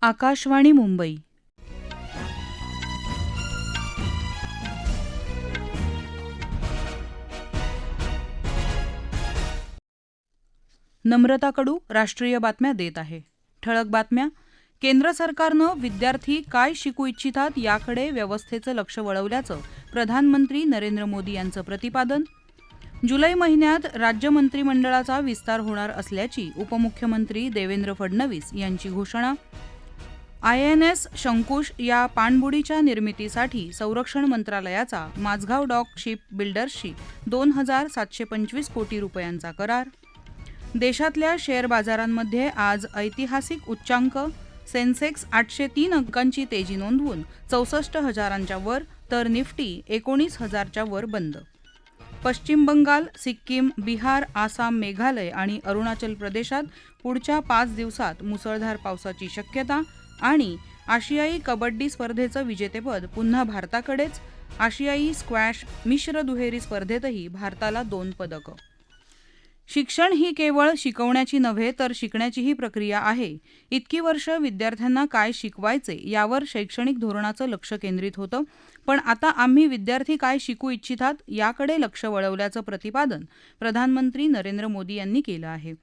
आकाशवाणी मुंबई. नम्रता कडू राष्ट्रीय बातम्या देत आहे. ठळक बातम्या. केंद्र सरकारनं विद्यार्थी काय शिकू इच्छितात याकडे व्यवस्थेचं लक्ष वळवल्याचं प्रधानमंत्री नरेंद्र मोदी यांचं प्रतिपादन. जुलै महिन्यात राज्य मंत्रिमंडळाचा विस्तार होणार असल्याची उपमुख्यमंत्री देवेंद्र फडणवीस यांची घोषणा. INS शंकुश या पाणबुडीच्या निर्मितीसाठी संरक्षण मंत्रालयाचा माझगाव डॉक शिप बिल्डर्सशी 2,725 कोटी रुपयांचा करार. देशातल्या शेअर बाजारांमध्ये आज ऐतिहासिक उच्चांक. सेन्सेक्स 803 अंकांची तेजी नोंदवून 64,000च्या वर, तर निफ्टी 19,000च्या वर बंद. पश्चिम बंगाल, सिक्कीम, बिहार, आसाम, मेघालय आणि अरुणाचल प्रदेशात पुढच्या 5 दिवसात मुसळधार पावसाची शक्यता. आणि आशियाई कबड्डी स्पर्धेचं विजेतेपद पुन्हा भारताकडेच. आशियाई स्क्वॅश मिश्र दुहेरी स्पर्धेतही भारताला 2 पदकं. शिक्षण ही केवळ शिकवण्याची नव्हे तर शिकण्याचीही प्रक्रिया आहे. इतकी वर्ष विद्यार्थ्यांना काय शिकवायचे यावर शैक्षणिक धोरणाचं लक्ष केंद्रित होतं, पण आता आम्ही विद्यार्थी काय शिकू इच्छितात याकडे लक्ष वळवल्याचं प्रतिपादन प्रधानमंत्री नरेंद्र मोदी यांनी केलं आहे.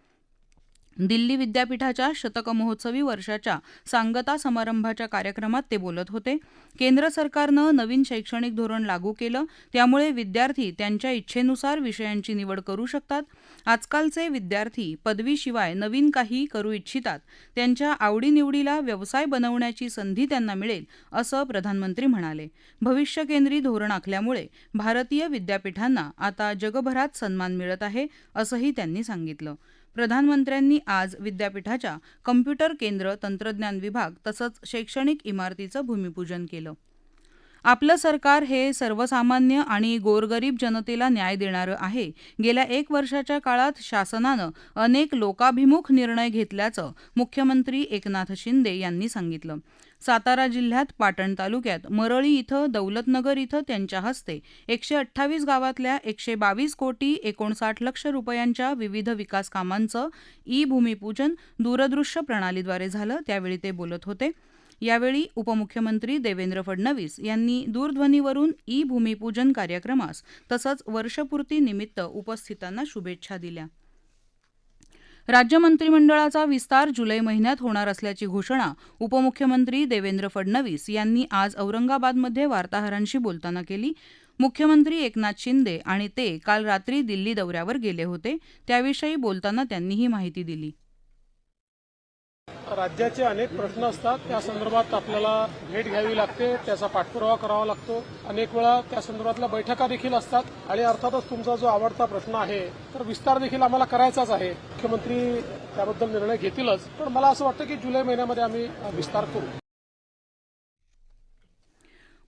दिल्ली विद्यापीठाच्या शतकमहोत्सवी वर्षाच्या सांगता समारंभाच्या कार्यक्रमात ते बोलत होते. केंद्र सरकारनं नवीन शैक्षणिक धोरण लागू केलं, त्यामुळे विद्यार्थी त्यांच्या इच्छेनुसार विषयांची निवड करू शकतात. आजकालचे विद्यार्थी पदवीशिवाय नवीन काही करू इच्छितात. त्यांच्या आवडीनिवडीला व्यवसाय बनवण्याची संधी त्यांना मिळेल, असं प्रधानमंत्री म्हणाले. भविष्यकेंद्री धोरण आखल्यामुळे भारतीय विद्यापीठांना आता जगभरात सन्मान मिळत आहे, असंही त्यांनी सांगितलं. प्रधानमंत्र्यांनी आज विद्यापीठाच्या कम्प्युटर केंद्र, तंत्रज्ञान विभाग तसंच शैक्षणिक इमारतीचं भूमिपूजन केलं. आपलं सरकार हे सर्वसामान्य आणि गोरगरीब जनतेला न्याय देणारं आहे. गेल्या 1 वर्षाच्या काळात शासनानं अनेक लोकाभिमुख निर्णय घेतल्याचं मुख्यमंत्री एकनाथ शिंदे यांनी सांगितलं. सातारा जिल्ह्यात पाटण तालुक्यात मरळी इथं, दौलतनगर इथं त्यांच्या हस्ते 128 गावातल्या 122 कोटी 59 लक्ष रुपयांच्या विविध विकास कामांचं भूमिपूजन दूरदृश्य प्रणालीद्वारे झालं. त्यावेळी ते बोलत होते. यावेळी उपमुख्यमंत्री देवेंद्र फडणवीस यांनी दूरध्वनीवरून भूमिपूजन कार्यक्रमास तसंच वर्षपूर्ती निमित्त उपस्थितांना शुभेच्छा दिल्या. राज्य मंत्रिमंडळाचा विस्तार जुलै महिन्यात होणार असल्याची घोषणा उपमुख्यमंत्री देवेंद्र फडणवीस यांनी आज औरंगाबादमध्ये वार्ताहरांशी बोलताना केली. मुख्यमंत्री एकनाथ शिंदे आणि ते काल रात्री दिल्ली दौऱ्यावर गेले होते. त्याविषयी बोलताना त्यांनी ही माहिती दिली. राज्याचे अनेक प्रश्न असतात, त्या संदर्भात आपल्याला भेट घ्यावी लागते, त्याचा पाठपुरावा करावा लागतो. अनेक वेळा त्या संदर्भातल्या बैठका देखील असतात आणि अर्थातच तुमचा जो आवडता प्रश्न आहे तर विस्तार देखील आम्हाला करायचाच आहे. मुख्यमंत्री त्याबद्दल निर्णय घेतीलच, पण मला असं वाटतं की जुलै महिन्यामध्ये आम्ही विस्तार करू.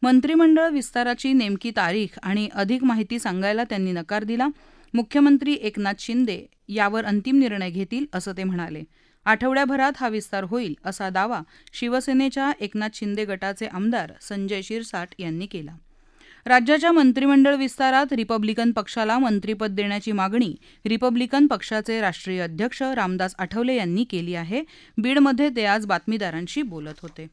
मंत्रिमंडळ विस्ताराची नेमकी तारीख आणि अधिक माहिती सांगायला त्यांनी नकार दिला. मुख्यमंत्री एकनाथ शिंदे यावर अंतिम निर्णय घेतील, असं ते म्हणाले. आठवड्याभरात हा विस्तार होईल असा दावा शिवसेनेच्या एकनाथ शिंदे गटाचे आमदार संजय शिरसाट यांनी केला. राज्याच्या मंत्रिमंडळ विस्तारात रिपब्लिकन पक्षाला मंत्रिपद देण्याची मागणी रिपब्लिकन पक्षाचे राष्ट्रीय अध्यक्ष रामदास आठवले यांनी केली आहे. बीडमध्ये ते आज बातमीदारांशी बोलत होते.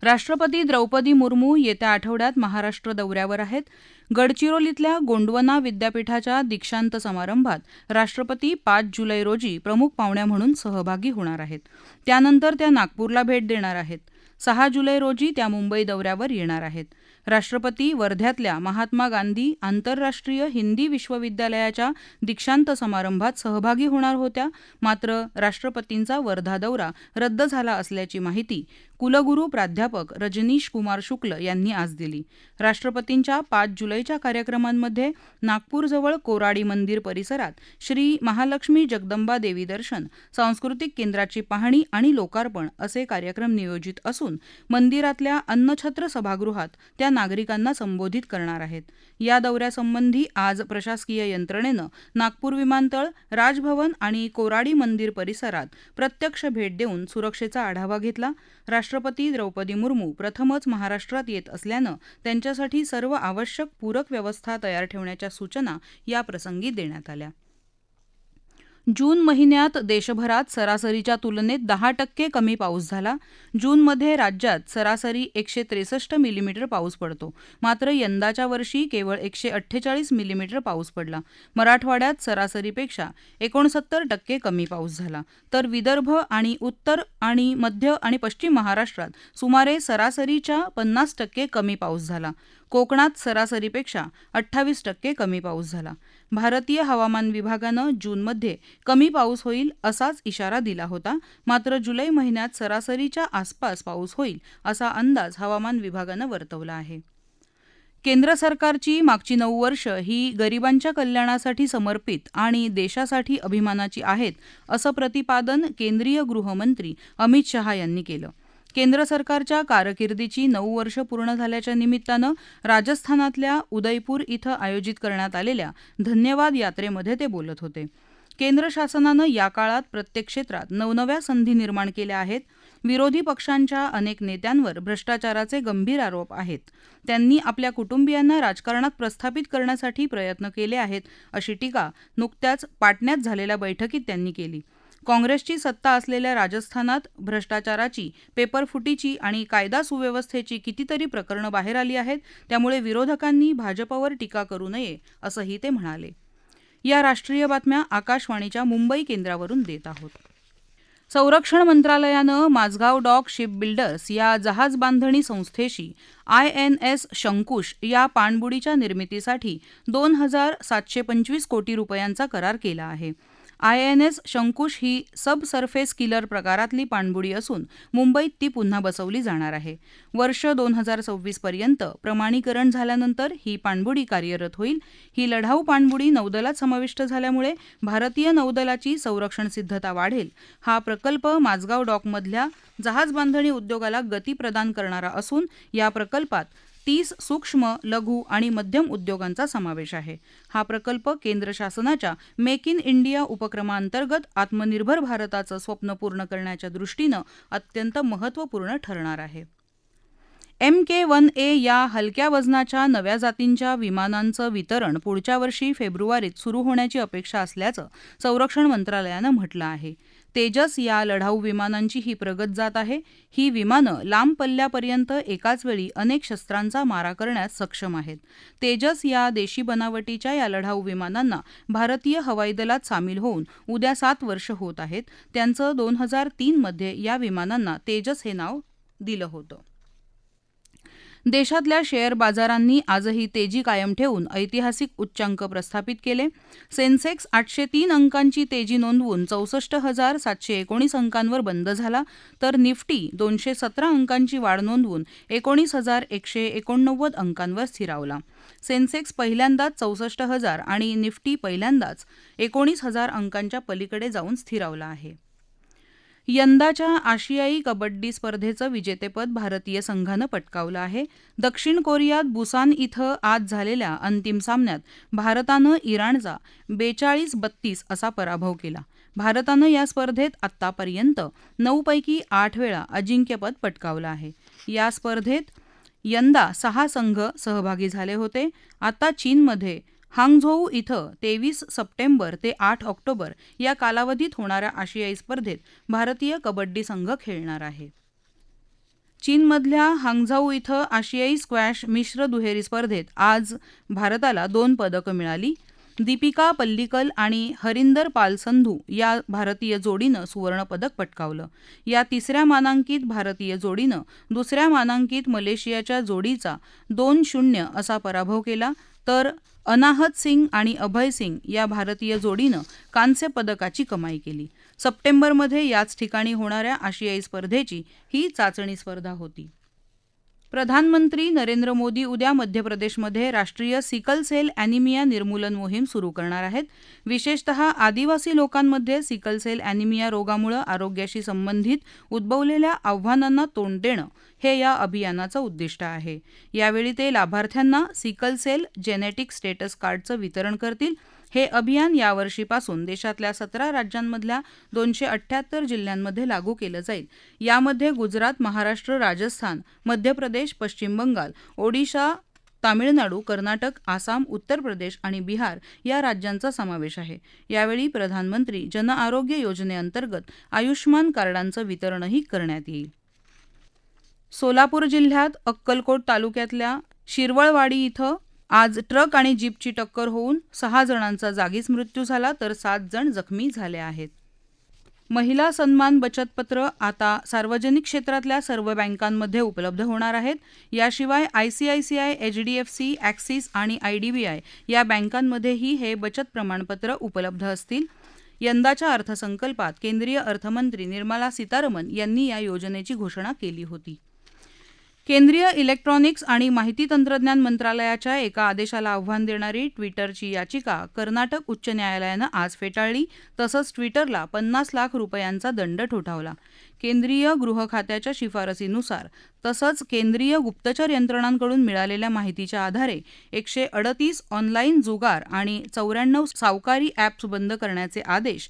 राष्ट्रपती द्रौपदी मुर्मू येत्या आठवड्यात महाराष्ट्र दौऱ्यावर आहेत. गडचिरोलीतल्या गोंडवना विद्यापीठाच्या दीक्षांत समारंभात राष्ट्रपती 5 जुलै रोजी प्रमुख पाहुण्या म्हणून सहभागी होणार आहेत. त्यानंतर त्या नागपूरला भेट देणार आहेत. 6 जुलै रोजी त्या मुंबई दौऱ्यावर येणार आहेत. राष्ट्रपती वर्ध्यातल्या महात्मा गांधी आंतरराष्ट्रीय हिंदी विश्वविद्यालयाच्या दीक्षांत समारंभात सहभागी होणार होत्या, मात्र राष्ट्रपतींचा वर्धा दौरा रद्द झाला असल्याची माहिती कुलगुरू प्राध्यापक रजनीश कुमार शुक्ल यांनी आज दिली. राष्ट्रपतींच्या 5 जुलैच्या कार्यक्रमांमध्ये नागपूरजवळ कोराडी मंदिर परिसरात श्री महालक्ष्मी जगदंबा देवी दर्शन, सांस्कृतिक केंद्राची पाहणी आणि लोकार्पण असे कार्यक्रम नियोजित असून मंदिरातल्या अन्नछत्र सभागृहात त्या नागरिकांना संबोधित करणार आहेत. या दौऱ्यासंबंधी आज प्रशासकीय यंत्रणेनं नागपूर विमानतळ, राजभवन आणि कोराडी मंदिर परिसरात प्रत्यक्ष भेट देऊन सुरक्षेचा आढावा घेतला. राष्ट्रपती द्रौपदी मुर्मू प्रथमच महाराष्ट्रात येत असल्यानं त्यांच्यासाठी सर्व आवश्यक पूरक व्यवस्था तयार ठेवण्याच्या सूचना याप्रसंगी देण्यात आल्या. जून महिन्यात देशभरात सरासरीच्या तुलनेत 10% कमी पाऊस झाला. जूनमध्ये राज्यात सरासरी 163 मिलीमीटर पाऊस पडतो. मात्र यंदाच्या वर्षी केवळ 148 मिलीमीटर पाऊस पडला. मराठवाड्यात सरासरीपेक्षा 69% कमी पाऊस झाला. तर विदर्भ आणि उत्तर आणि मध्य आणि पश्चिम महाराष्ट्रात सुमारे सरासरीच्या 50% कमी पाऊस झाला. कोकणात सरासरीपेक्षा 28% कमी पाऊस झाला. भारतीय हवामान विभागानं जूनमध्ये कमी पाऊस होईल असाच इशारा दिला होता. मात्र जुलै महिन्यात सरासरीच्या आसपास पाऊस होईल असा अंदाज हवामान विभागानं वर्तवला आहे. केंद्र सरकारची मागची 9 वर्ष ही गरिबांच्या कल्याणासाठी समर्पित आणि देशासाठी अभिमानाची आहेत असं प्रतिपादन केंद्रीय गृहमंत्री अमित शहा यांनी केलं. केंद्र सरकारच्या कारकिर्दीची 9 वर्ष पूर्ण झाल्याच्या निमित्तानं राजस्थानातल्या उदयपूर इथं आयोजित करण्यात आलेल्या धन्यवाद यात्रेमध्ये ते बोलत होते. केंद्र शासनानं या काळात प्रत्येक क्षेत्रात नवनव्या संधी निर्माण केल्या आहेत. विरोधी पक्षांच्या अनेक नेत्यांवर भ्रष्टाचाराचे गंभीर आरोप आहेत. त्यांनी आपल्या कुटुंबियांना राजकारणात प्रस्थापित करण्यासाठी प्रयत्न केले आहेत अशी टीका नुकत्याच पाटण्यात झालेल्या बैठकीत त्यांनी केली. काँग्रेसची सत्ता असलेल्या राजस्थानात भ्रष्टाचाराची, पेपरफुटीची आणि कायदा सुव्यवस्थेची कितीतरी प्रकरणं बाहेर आली आहेत. त्यामुळे विरोधकांनी भाजपवर टीका करू नये असंही ते म्हणाले. या राष्ट्रीय बातम्या आकाशवाणीच्या मुंबई केंद्रावरून देत आहोत. संरक्षण मंत्रालयानं माझगाव डॉक शिप बिल्डर्स या जहाज बांधणी संस्थेशी INS शंकुश या पाणबुडीच्या निर्मितीसाठी 2,725 कोटी रुपयांचा करार केला आहे. INS शंकुश ही सब सरफेस किलर प्रकारातली पाणबुडी असून मुंबईत ती पुन्हा बसवली जाणार आहे. वर्ष 2026 पर्यंत प्रमाणीकरण झाल्यानंतर ही पाणबुडी कार्यरत होईल. ही लढाऊ पाणबुडी नौदलात समाविष्ट झाल्यामुळे भारतीय नौदलाची संरक्षण सिद्धता वाढेल. हा प्रकल्प माझगाव डॉकमधल्या जहाज बांधणी उद्योगाला गती प्रदान करणारा असून या प्रकल्पात 30 सूक्ष्म, लघु आणि मध्यम उद्योगांचा समावेश आहे. हा प्रकल्प केंद्र शासनाच्या मेक इन इंडिया उपक्रमांतर्गत आत्मनिर्भर भारताचं स्वप्न पूर्ण करण्याच्या दृष्टीनं अत्यंत महत्त्वपूर्ण ठरणार आहे. MK-1A या हलक्या वजनाच्या नव्या जातींच्या विमानांचं वितरण पुढच्या वर्षी फेब्रुवारीत सुरू होण्याची अपेक्षा असल्याचं संरक्षण मंत्रालयानं म्हटलं आहे. तेजस या लढाऊ विमानांची ही प्रगत जात आहे. ही विमानं लांब पल्ल्यापर्यंत एकाच वेळी अनेक शस्त्रांचा मारा करण्यास सक्षम आहेत. तेजस या देशी बनावटीच्या या लढाऊ विमानांना भारतीय हवाई दलात सामील होऊन उद्या 7 वर्ष होत आहेत. त्यांचं 2003 मध्ये या विमानांना तेजस हे नाव दिलं होतं. देशातल्या शेअर बाजारांनी आजही तेजी कायम ठेवून ऐतिहासिक उच्चांक प्रस्थापित केले. सेन्सेक्स 803 अंकांची तेजी नोंदवून 64,719 अंकांवर बंद झाला. तर निफ्टी 217 अंकांची वाढ नोंदवून 19,189 अंकांवर स्थिरावला. सेन्सेक्स पहिल्यांदाच 64,000 आणि निफ्टी पहिल्यांदाच 19,000 अंकांच्या पलीकडे जाऊन स्थिरावला आहे. यंदाच्या आशियाई कबड्डी स्पर्धेचं विजेतेपद भारतीय संघानं पटकावलं आहे. दक्षिण कोरियात बुसान इथं आज झालेल्या अंतिम सामन्यात भारतानं इराणचा 42-32 असा पराभव केला. भारतानं या स्पर्धेत आत्तापर्यंत 9 पैकी 8 वेळा अजिंक्यपद पटकावलं आहे. या स्पर्धेत यंदा 6 संघ सहभागी झाले होते. आता चीनमध्ये हांगझोऊ इथं 23 सप्टेंबर ते 8 ऑक्टोबर या कालावधीत होणाऱ्या आशियाई स्पर्धेत भारतीय कबड्डी संघ खेळणार आहे. चीनमधल्या हांगझाऊ इथं आशियाई स्क्वॅश मिश्र दुहेरी स्पर्धेत आज भारताला 2 पदकं मिळाली. दीपिका पल्लिकल आणि हरिंदर पाल संधू या भारतीय जोडीनं सुवर्णपदक पटकावलं. या तिसऱ्या मानांकित भारतीय जोडीनं दुसऱ्या मानांकित मलेशियाच्या जोडीचा 2-0 असा पराभव केला. तर अनाहत सिंग आणि अभय सिंग या भारतीय जोडीनं कांस्य पदकाची कमाई केली. सप्टेंबरमध्ये याच ठिकाणी होणाऱ्या आशियाई स्पर्धेची ही चाचणी स्पर्धा होती. प्रधानमंत्री नरेंद्र मोदी उद्या मध्य प्रदेशमध्ये राष्ट्रीय सिकल सेल ॲनिमिया निर्मूलन मोहीम सुरू करणार आहेत. विशेषतः आदिवासी लोकांमध्ये सिकल सेल ॲनिमिया रोगामुळे आरोग्याशी संबंधित उद्भवलेल्या आव्हानांना तोंड देणं हे या अभियानाचं उद्दिष्ट आहे. यावेळी ते लाभार्थ्यांना सिकल सेल जेनेटिक स्टेटस कार्डचं वितरण करतील. हे अभियान यावर्षीपासून देशातल्या 17 राज्यांमधल्या 278 जिल्ह्यांमध्ये लागू केलं जाईल. यामध्ये गुजरात, महाराष्ट्र, राजस्थान, मध्य प्रदेश, पश्चिम बंगाल, ओडिशा, तामिळनाडू, कर्नाटक, आसाम, उत्तर प्रदेश आणि बिहार या राज्यांचा समावेश आहे. यावेळी प्रधानमंत्री जन आरोग्य योजनेअंतर्गत आयुष्मान कार्डांचं वितरणही करण्यात येईल. सोलापूर जिल्ह्यात अक्कलकोट तालुक्यातल्या शिरवळवाडी इथं आज ट्रक आणि जीपची टक्कर होऊन 6 जणांचा जागीच मृत्यू झाला तर 7 जण जखमी झाले आहेत. महिला सन्मान बचत पत्र आता सार्वजनिक क्षेत्रातल्या सर्व बँकांमध्ये उपलब्ध होणार आहेत. याशिवाय ICICI, HDFC, ॲक्सिस आणि IDBI या बँकांमध्येही हे बचत प्रमाणपत्र उपलब्ध असतील. यंदाच्या अर्थसंकल्पात केंद्रीय अर्थमंत्री निर्मला सीतारमण यांनी या योजनेची घोषणा केली होती. केंद्रीय इलेक्ट्रॉनिक्स आणि माहिती तंत्रज्ञान मंत्रालयाच्या एका आदेशाला आव्हान देणारी ट्विटरची याचिका कर्नाटक उच्च न्यायालयानं आज फेटाळली. तसंच ट्विटरला 50 लाख रुपयांचा दंड ठोठावला. केंद्रीय गृह खात्याच्या शिफारसीनुसार तसंच केंद्रीय गुप्तचर यंत्रणांकडून मिळालेल्या माहितीच्या आधारे 138 ऑनलाईन जुगार आणि 94 सावकारी ॲप्स बंद करण्याचे आदेश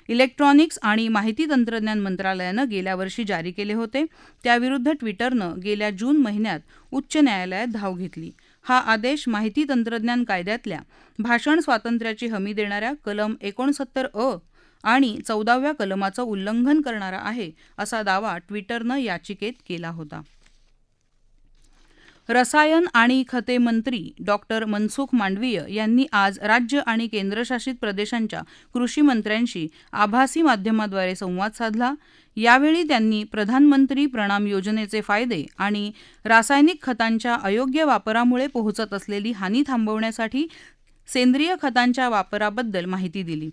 इलेक्ट्रॉनिक्स आणि माहिती तंत्रज्ञान मंत्रालयानं गेल्या वर्षी जारी केले होते. त्याविरुद्ध ट्विटरनं गेल्या जून महिन्यात उच्च न्यायालयात धाव घेतली. हा आदेश माहिती तंत्रज्ञान कायद्यातल्या भाषण स्वातंत्र्याची हमी देणाऱ्या कलम 69 आणि 14व्या कलमाचं उल्लंघन करणारा आहे असा दावा ट्विटरनं याचिकेत केला होता. रसायन आणि खते मंत्री डॉक्टर मनसुख मांडवीय यांनी आज राज्य आणि केंद्रशासित प्रदेशांच्या कृषी मंत्र्यांशी आभासी माध्यमाद्वारे संवाद साधला. यावेळी त्यांनी प्रधानमंत्री प्रणाम योजनेचे फायदे आणि रासायनिक खतांच्या अयोग्य वापरामुळे पोहोचत असलेली हानी थांबवण्यासाठी सेंद्रिय खतांच्या वापराबद्दल माहिती दिली.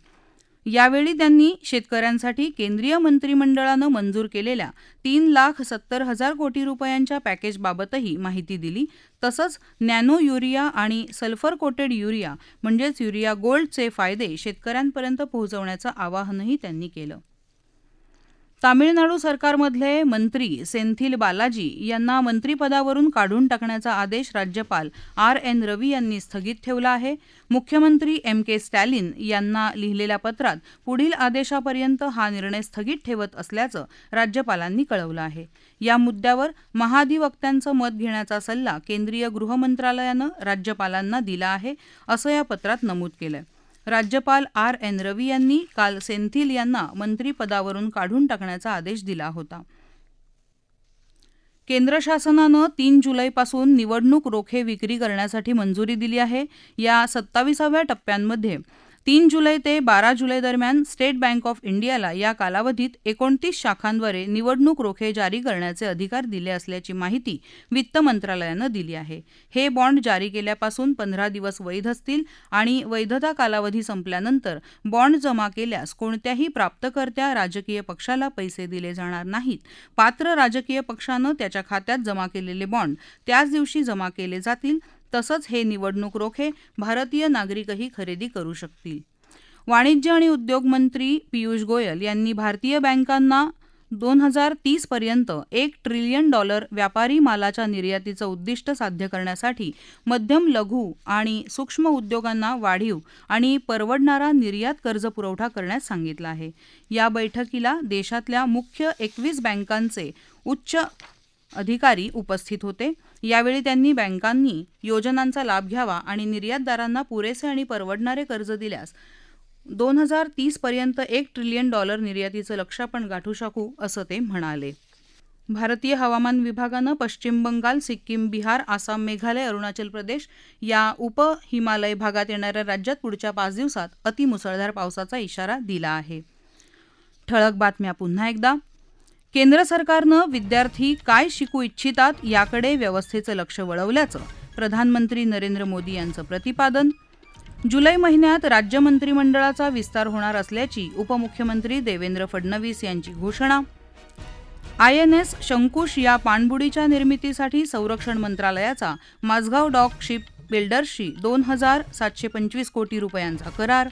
यावेळी त्यांनी शेतकऱ्यांसाठी केंद्रीय मंत्रिमंडळानं मंजूर केलेल्या 3,70,000 कोटी रुपयांच्या पॅकेजबाबतही माहिती दिली. तसंच नॅनो युरिया आणि सल्फर कोटेड युरिया म्हणजेच युरिया गोल्डचे फायदे शेतकऱ्यांपर्यंत पोहोचवण्याचं आवाहनही त्यांनी केलं. तामिळनाडू सरकारमधले मंत्री सेंथिल बालाजी यांना मंत्रिपदावरून काढून टाकण्याचा आदेश राज्यपाल RN रवी यांनी स्थगित ठेवला आहे. मुख्यमंत्री MK स्टॅलिन यांना लिहिलेल्या पत्रात पुढील आदेशापर्यंत हा निर्णय स्थगित ठेवत असल्याचं राज्यपालांनी कळवलं आहे. या मुद्द्यावर महाधिवक्त्यांचं मत घेण्याचा सल्ला केंद्रीय गृह मंत्रालयानं राज्यपालांना दिला आहे असं या पत्रात नमूद केलंय. राज्यपाल RN रवी यांनी काल सेंथिल यांना मंत्रिपदावरून काढून टाकण्याचा आदेश दिला होता. केंद्र शासनानं 3 जुलैपासून निवडणूक रोखे विक्री करण्यासाठी मंजुरी दिली आहे. या 27व्या टप्प्यांमध्ये 3 जुलै ते 12 जुलै दरम्यान स्टेट बँक ऑफ इंडियाला या कालावधीत 29 शाखांद्वारे निवडणूक रोखे जारी करण्याचे अधिकार दिले असल्याची माहिती वित्त मंत्रालयानं दिली आहे. हे बॉन्ड जारी केल्यापासून 15 दिवस वैध असतील आणि वैधता कालावधी संपल्यानंतर बॉन्ड जमा केल्यास कोणत्याही प्राप्तकर्त्या राजकीय पक्षाला पैसे दिले जाणार नाहीत. पात्र राजकीय पक्षानं त्याच्या खात्यात जमा केलेले बॉन्ड त्याच दिवशी जमा केले जातील. तसंच हे निवडणूक रोखे भारतीय नागरिकही खरेदी करू शकतील. वाणिज्य आणि उद्योग मंत्री पियुष गोयल यांनी भारतीय बँकांना 2030 पर्यंत $1 ट्रिलियन व्यापारी मालाच्या निर्यातीचं उद्दिष्ट साध्य करण्यासाठी मध्यम लघु आणि सूक्ष्म उद्योगांना वाढीव आणि परवडणारा निर्यात कर्ज पुरवठा करण्यास सांगितलं आहे. या बैठकीला देशातल्या मुख्य 21 बँकांचे उच्च अधिकारी उपस्थित होते. यावेळी त्यांनी बँकांनी योजनांचा लाभ घ्यावा आणि निर्यातदारांना पुरेसे आणि परवडणारे कर्ज दिल्यास 2030 पर्यंत $1 ट्रिलियन निर्यातीचं लक्ष्य आपण गाठू शकू असं ते म्हणाले. भारतीय हवामान विभागानं पश्चिम बंगाल, सिक्कीम, बिहार, आसाम, मेघालय, अरुणाचल प्रदेश या उप-हिमालय भागात येणाऱ्या राज्यात पुढच्या 5 दिवसात अतिमुसळधार पावसाचा इशारा दिला आहे. ठळक बातम्या पुन्हा एकदा. केंद्र सरकारनं विद्यार्थी काय शिकू इच्छितात याकडे व्यवस्थेचं लक्ष वळवल्याचं प्रधानमंत्री नरेंद्र मोदी यांचं प्रतिपादन. जुलै महिन्यात राज्य मंत्रिमंडळाचा विस्तार होणार असल्याची उपमुख्यमंत्री देवेंद्र फडणवीस यांची घोषणा. INS शंकुश या पाणबुडीच्या निर्मितीसाठी संरक्षण मंत्रालयाचा माझगाव डॉक शिप बिल्डर्सशी 2,725 कोटी रुपयांचा करार.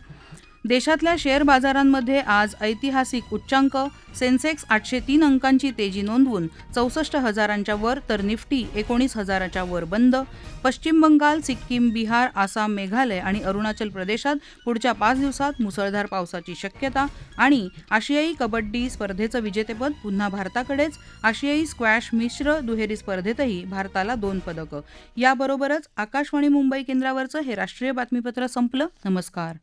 देशातल्या शेअर बाजारांमध्ये आज ऐतिहासिक उच्चांक. सेन्सेक्स 803 अंकांची तेजी नोंदवून 64,000च्या वर तर निफ्टी 19,000च्या वर बंद. पश्चिम बंगाल, सिक्कीम, बिहार, आसाम, मेघालय आणि अरुणाचल प्रदेशात पुढच्या 5 दिवसात मुसळधार पावसाची शक्यता. आणि आशियाई कबड्डी स्पर्धेचं विजेतेपद पुन्हा भारताकडेच. आशियाई स्क्वॅश मिश्र दुहेरी स्पर्धेतही भारताला 2 पदकं. याबरोबरच आकाशवाणी मुंबई केंद्रावरचं हे राष्ट्रीय बातमीपत्र संपलं. नमस्कार.